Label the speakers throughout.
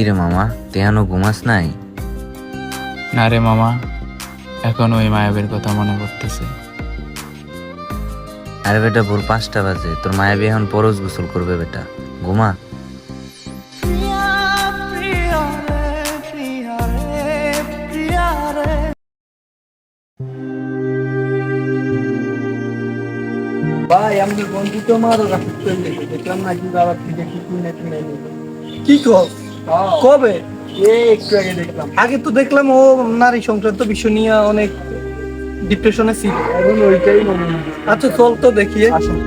Speaker 1: রে মামা, তেহানো ঘুমাস নাই?
Speaker 2: না রে মামা, এখন ওই মায়াবীর কথা মনে পড়তেছে।
Speaker 1: আরে বেটা, ভোর 5টা বাজে, তোর মায়াবী এখন পরশ গোসল করবে বেটা, ঘুমা।
Speaker 3: ভাই আমাদের বন্ধু তো মারো দেখলাম না কি বাবা থেকে কি কিনে কিনে কি কর কবে একটু আগে দেখলাম। আগে তো দেখলাম ও নারী সংক্রান্ত বিষয় নিয়ে অনেক ডিপ্রেশনে ছিল, এখন ওইটাই মনে হয়। আচ্ছা চল তো দেখি আসুন।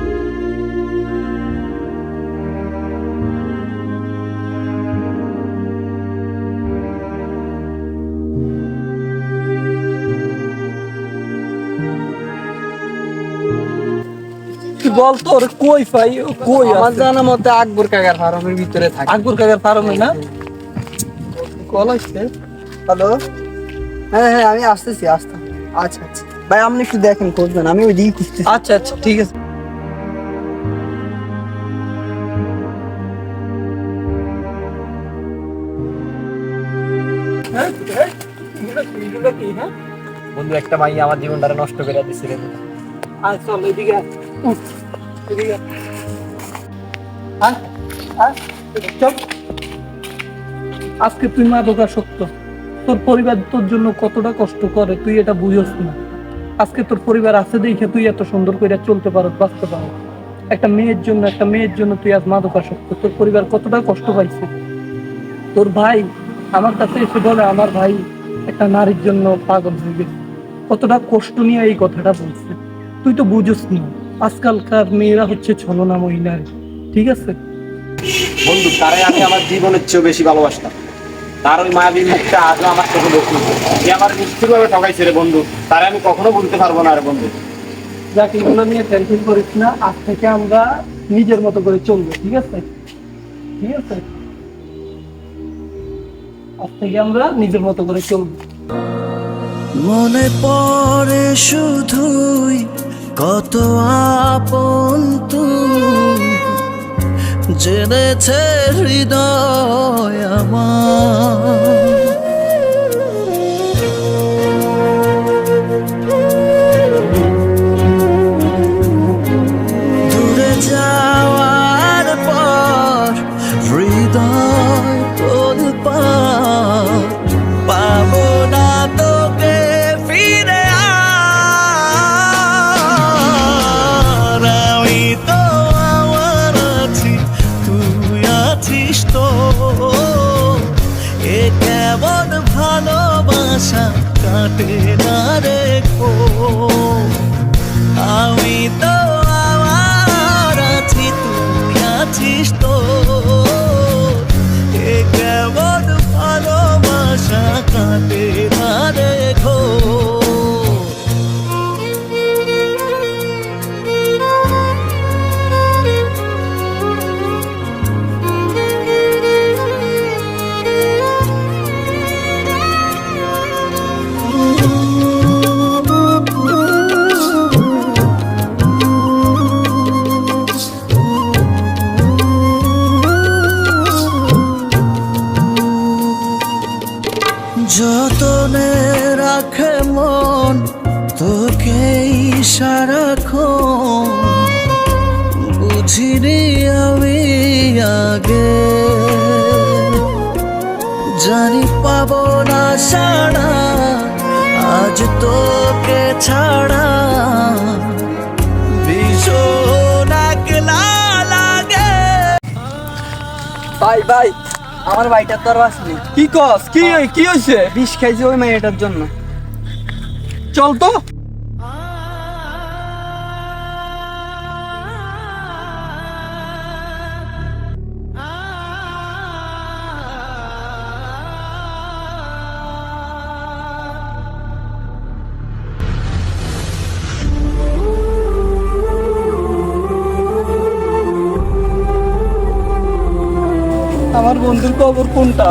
Speaker 3: বল তোর কই পাই কই? আমার জানা মতে আকবর কাকার ফার্মের ভিতরে থাকে। আকবর কাকার ফার্মে না? কল আসছে। হ্যালো, হ্যাঁ হ্যাঁ আমি আসতেছি। আচ্ছা আচ্ছা ভাই আপনি একটু দেখেন করবেন, আমি ওই দিকে খুঁজতেছি। আচ্ছা আচ্ছা ঠিক আছে।
Speaker 4: বন্ধু, একটা মাই আমার জীবনটা নষ্ট করে দিচ্ছে রে।
Speaker 3: আচ্ছা চল এদিকে এদিকে চল। আজকে তুই মাদকাসক্ত, তোর পরিবার তোর জন্য কতটা কষ্ট করে তুই এটা বুঝোস না। আজকে তোর পরিবার আছে দেখে তুই এত সুন্দর করে চলতে পারো, বাঁচতে পারো। একটা মেয়ের জন্য তুই আজ মাদকাসক্ত। তোর পরিবার কতটা কষ্ট পাইছে। তোর ভাই আমার কাছে এসে বলে আমার ভাই একটা নারীর জন্য পাগল হয়ে গেছে, কতটা কষ্ট নিয়ে এই কথাটা বলছে। তুই তো বুঝোস না, আজকালকার মেয়েরা হচ্ছে ছলনাময়ী নারী, ঠিক আছে?
Speaker 4: বন্ধু, তারাই আমি আমার জীবনের চেয়েও বেশি ভালোবাসতাম। তার ওই মায়াবীর মুখটা আজও আমার চোখে দেখি, যে আমার নিষ্ঠুরভাবে ঠকাইছে রে বন্ধু। তারা আমি কখনো ভুলতে পারবো না রে বন্ধু।
Speaker 3: যাক, এগুলো নিয়ে টেনশন করিস না। আজ থেকে আমরা নিজের মতো করে চলবো, ঠিক আছে? ঠিক আছে, আজ থেকে আমরা নিজের মতো করে চলবো।
Speaker 5: মনে পড়ে শুধুই কত আপন তুই, জেনেছে হৃদয় আমার। দূরে যাওয়ার পর হৃদয় তোলপাড়, পাবো না তোকে ফিরে আর। আমি তো আমার আছি, তুই আছিস তো। এ কেমন ভালোবাসা কাটে না রেখো। আমি তো আমার আছি, তুই আছিস তো। এ কেমন ভালোবাসা কাটে না রেখো। যতনে রাখে মন তোকে সারাক্ষণ, বুঝিনি আমি আগে। জানি পাবো না সাড়া আজ তোকে ছাড়া, ভীষণ একলা লাগে।
Speaker 3: ভাই ভাই, আমার ভাইটার তোর আসলি কি কস? কি হয়েছে? বিষ খাইছে ওই মেয়েটার জন্য। চল তো। আমার বন্ধুর খবর কোনটা?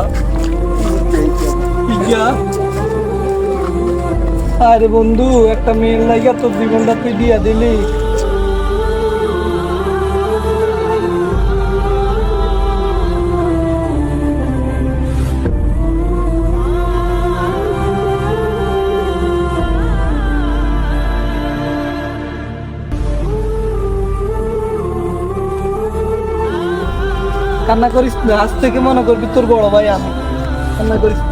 Speaker 3: আরে বন্ধু, একটা মেয়ের লাগিয়া তোর জীবনটা তুই দিয়া দিলি। কান্না করিস না, আজ থেকে মনে করবি তোর বড় ভাই আমি। কান্না করিস না।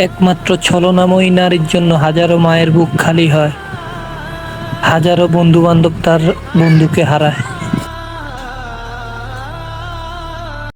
Speaker 3: একমাত্র ছলনাময়ী নারীর জন্য হাজারো মায়ের বুক খালি হয়, হাজারো বন্ধু বান্ধব তার বন্ধুকে হারায়।